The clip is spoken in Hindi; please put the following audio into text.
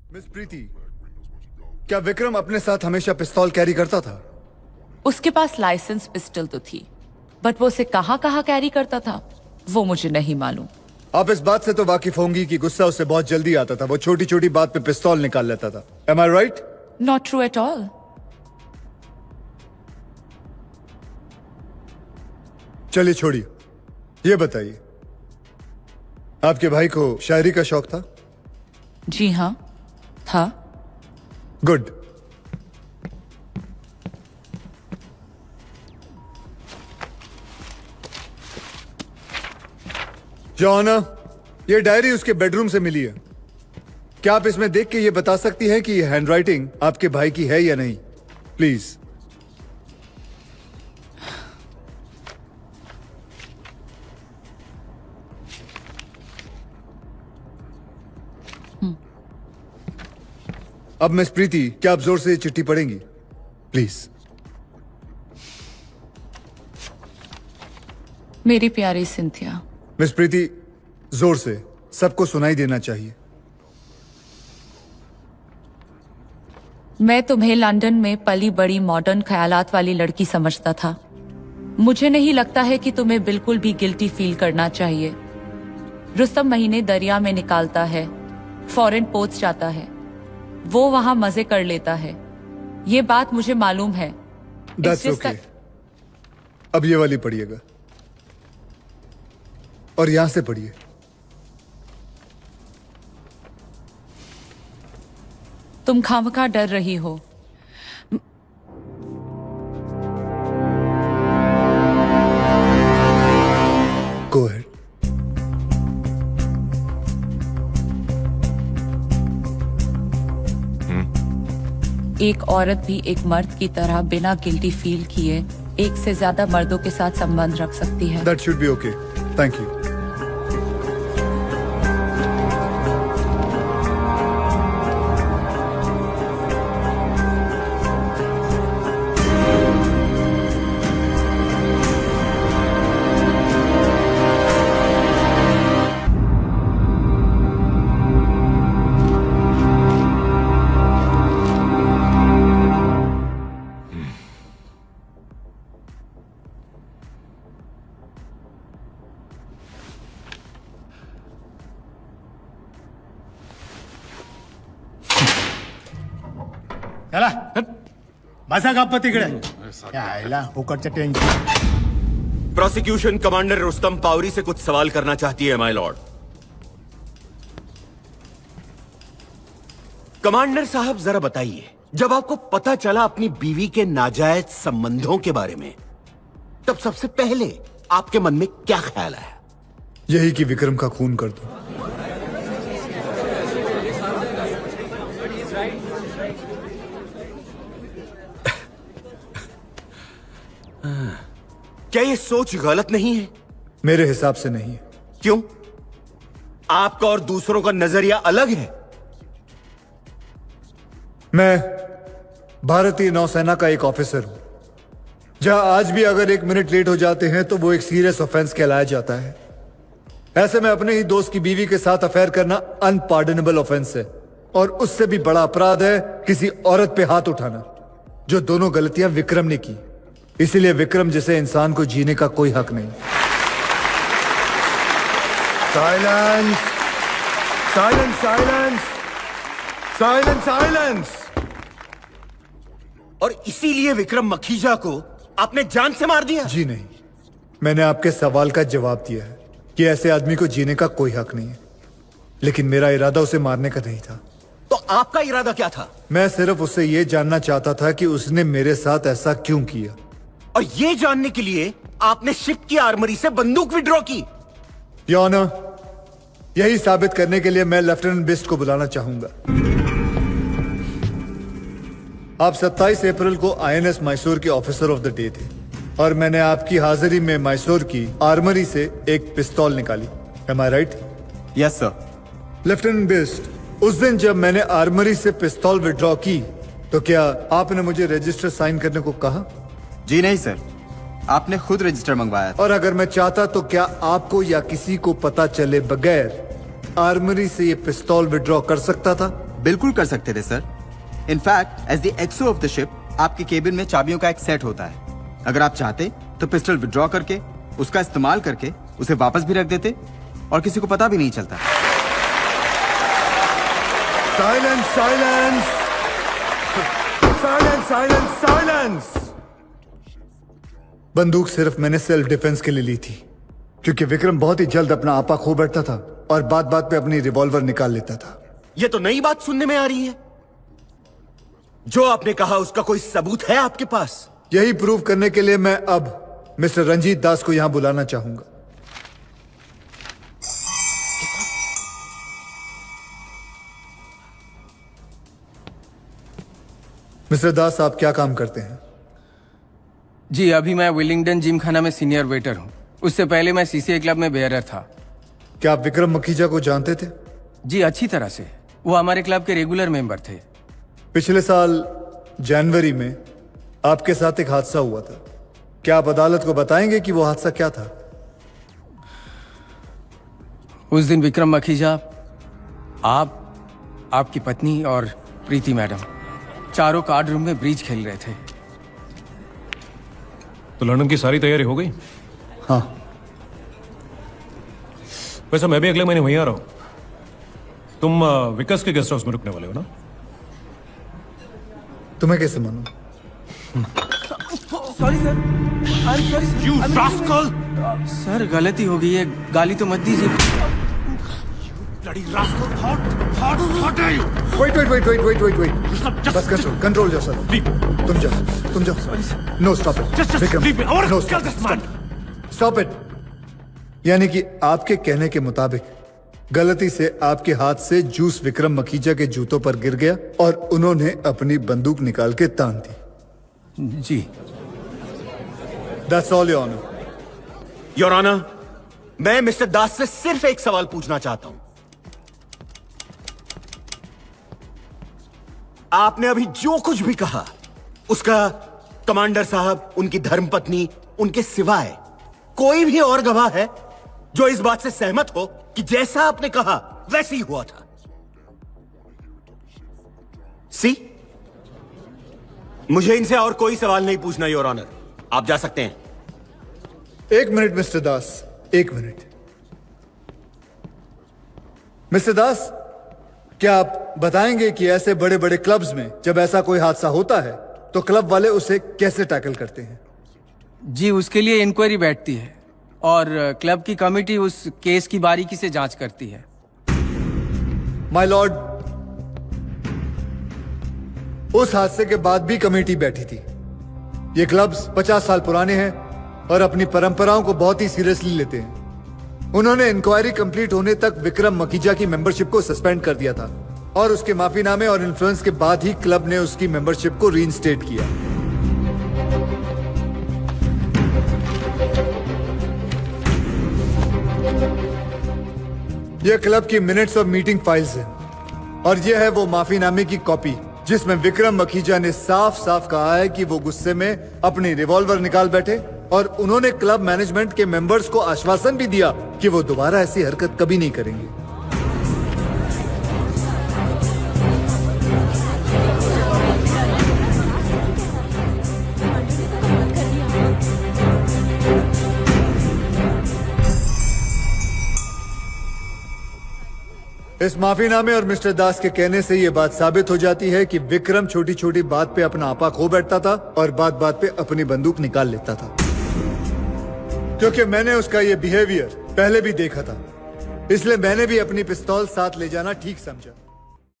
मिस प्रीति, क्या विक्रम अपने साथ हमेशा पिस्तौल कैरी करता था? उसके पास लाइसेंस पिस्टल तो थी, बट वो उसे कहां कहां कैरी करता था वो मुझे नहीं मालूम। आप इस बात से तो वाकिफ होंगी कि गुस्सा उसे बहुत जल्दी आता था। वो छोटी छोटी बात पे पिस्तौल निकाल लेता था। Am I right? Not true at all. चलिए छोड़िए, ये बताइए, आपके भाई को शायरी का शौक था? जी हाँ, था। गुड। जॉन, ये डायरी उसके बेडरूम से मिली है। क्या आप इसमें देख के ये बता सकती हैं कि ये हैंडराइटिंग आपके भाई की है या नहीं? प्लीज। अब मिस प्रीति, क्या आप जोर से ये चिट्ठी पढ़ेंगी? प्लीज। मेरी प्यारी सिंथिया। मिस प्रीति, जोर से, सबको सुनाई देना चाहिए। मैं तुम्हें लंदन में पली बड़ी मॉडर्न ख्यालात वाली लड़की समझता था। मुझे नहीं लगता है कि तुम्हें बिल्कुल भी गिल्टी फील करना चाहिए। रुस्तम महीने दरिया में निकालता है, फॉरेन पोस्ट जाता है, वो वहां मजे कर लेता है। ये बात मुझे मालूम है। That's okay. अब ये वाली पढ़िएगा और यहां से पढ़िए। तुम खामखा डर रही हो। Go ahead. एक औरत भी एक मर्द की तरह बिना गिल्टी फील किए एक से ज्यादा मर्दों के साथ संबंध रख सकती है। That should be okay. Thank you. चला बसा गप्प तिकडे यायला फुकटचं tension. Prosecution commander Rustam Pavri से कुछ सवाल करना चाहती है माय लॉर्ड। कमांडर साहब जरा बताइए, जब आपको पता चला अपनी बीवी के नाजायज संबंधों के बारे में, तब सबसे पहले आपके मन में क्या ख्याल आया? यही कि विक्रम का खून कर दो। क्या ये सोच गलत नहीं है? मेरे हिसाब से नहीं है। क्यों? आपका और दूसरों का नजरिया अलग है। मैं भारतीय नौसेना का एक ऑफिसर हूं, जहां आज भी अगर 1 मिनट लेट हो जाते हैं तो वो एक सीरियस ऑफेंस कहलाया जाता है। ऐसे में अपने ही दोस्त की बीवी के साथ अफेयर करना अनपार्डनेबल ऑफेंस है, और उससे भी बड़ा अपराध है किसी औरत पे हाथ उठाना, जो दोनों गलतियां विक्रम ने की। इसीलिए विक्रम जैसे इंसान को जीने का कोई हक नहीं। Silence silence silence silence silence. और इसीलिए विक्रम मखीजा को आपने जान से मार दिया? जी नहीं, मैंने आपके सवाल का जवाब दिया है कि ऐसे आदमी को जीने का कोई हक नहीं है, लेकिन मेरा इरादा उसे मारने का नहीं था। तो आपका इरादा क्या था? मैं सिर्फ उससे यह जानना चाहता था कि उसने मेरे साथ ऐसा क्यों किया। और ये जानने के लिए आपने शिप की आर्मरी से बंदूक विड्रॉ की? योर ऑनर, यही साबित करने के लिए मैं लेफ्टिनेंट बिस्ट को बुलाना चाहूंगा। आप 27 अप्रैल को आईएनएस मैसूर के ऑफिसर ऑफ द डे थे, और मैंने आपकी हाजिरी में मैसूर की आर्मरी से एक पिस्तौल निकाली। Am I right? Yes sir. Lieutenant Bisht, उस दिन जब मैंने आर्मरी से पिस्तौल विड्रॉ की, तो क्या आपने मुझे रजिस्टर साइन करने को कहा? जी नहीं सर, आपने खुद रजिस्टर मंगवाया था। और अगर मैं चाहता तो क्या आपको या किसी को पता चले बगैर आर्मरी से ये पिस्तौल विड्रॉ कर सकता था? बिल्कुल कर सकते थे sir. In fact as the XO of the ship आपके केबिन में चाबियों का एक सेट होता है। अगर आप चाहते तो पिस्टल विड्रॉ करके उसका इस्तेमाल करके उसे वापस भी रख देते और किसी को पता भी नहीं चलता। Silence silence silence silence silence. बंदूक सिर्फ मैंने सेल्फ डिफेंस के लिए ली थी, क्योंकि विक्रम बहुत ही जल्द अपना आपा खो बैठता था और बात बात पे अपनी रिवॉल्वर निकाल लेता था। ये तो नई बात सुनने में आ रही है। जो आपने कहा उसका कोई सबूत है आपके पास? यही प्रूव करने के लिए मैं अब मिस्टर रंजीत दास को यहां बुलाना चाहूंगा। मिस्टर दास, आप क्या काम करते हैं? जी अभी मैं विलिंगडन जिम खाना में सीनियर वेटर हूँ। उससे पहले मैं सीसीए क्लब में बेयरर था। क्या आप विक्रम मखीजा को जानते थे? जी अच्छी तरह से। वो हमारे क्लब के रेगुलर मेंबर थे। पिछले साल जनवरी में आपके साथ एक हादसा हुआ था। क्या आप अदालत को बताएंगे कि वो हादसा क्या था? उस दिन विक्रम मखीजा, आप, आपकी पत्नी और प्रीति मैडम चारों कार्ड रूम में ब्रिज खेल रहे थे। तो लंदन की सारी तैयारी हो गई? हाँ। वैसे मैं भी अगले महीने वहीं आ रहा हूं। तुम विकास के गेस्ट हाउस में रुकने वाले हो ना? तुम्हें कैसे मालूम? Sorry sir, I am sorry You rascal! Sir, गलती हो गई है। गाली तो मत दीजिए। Bloody rascal! What are you? Wait. बस control yourself. तुम जाओ. No, stop it. Just Vikram, leave me. I want to no, kill stop, this man. Stop it. यानी कि आपके कहने के मुताबिक गलती से आपके हाथ से जूस विक्रम मखीजा के जूतों पर गिर गया और उन्होंने अपनी बंदूक निकाल के तान दी। जी। That's all, Your Honor. Your honour, मैं मिस्टर दास से सिर्फ एक सवाल पूछना चाहता हूं। आपने अभी जो कुछ भी कहा उसका कमांडर साहब, उनकी धर्मपत्नी, उनके सिवाय कोई भी और गवाह है जो इस बात से सहमत हो कि जैसा आपने कहा वैसे ही हुआ था? सी, मुझे इनसे और कोई सवाल नहीं पूछना योर ऑनर। आप जा सकते हैं। एक मिनट मिस्टर दास, एक मिनट। मिस्टर दास, क्या आप बताएंगे कि ऐसे बड़े बड़े क्लब्स में जब ऐसा कोई हादसा होता है तो क्लब वाले उसे कैसे टैकल करते हैं? जी, उसके लिए इंक्वायरी बैठती है और क्लब की कमेटी उस केस की बारीकी से जांच करती है। माय लॉर्ड, उस हादसे के बाद भी कमेटी बैठी थी। ये क्लब्स 50 साल पुराने हैं और अपनी परंपराओं को बहुत ही सीरियसली लेते हैं। उन्होंने इंक्वायरी कंप्लीट होने तक विक्रम मखीजा की मेंबरशिप को सस्पेंड कर दिया था और उसके माफीनामे और इन्फ्लुएंस के बाद ही क्लब ने उसकी मेंबरशिप को रीइंस्टेट किया। यह क्लब की मिनट्स और मीटिंग फाइल्स हैं और यह है वो माफीनामे की कॉपी जिसमें विक्रम मखीजा ने साफ साफ कहा है कि वो गुस्से में अपनी रिवॉल्वर निकाल बैठे और उन्होंने क्लब मैनेजमेंट के मेंबर्स को आश्वासन भी दिया कि वो दोबारा ऐसी हरकत कभी नहीं करेंगे। इस माफीनामे और मिस्टर दास के कहने से यह बात साबित हो जाती है कि विक्रम छोटी छोटी बात पे अपना आपा खो बैठता था और बात बात पे अपनी बंदूक निकाल लेता था, क्योंकि मैंने उसका ये बिहेवियर पहले भी देखा था, इसलिए मैंने भी अपनी पिस्तौल साथ ले जाना ठीक समझा।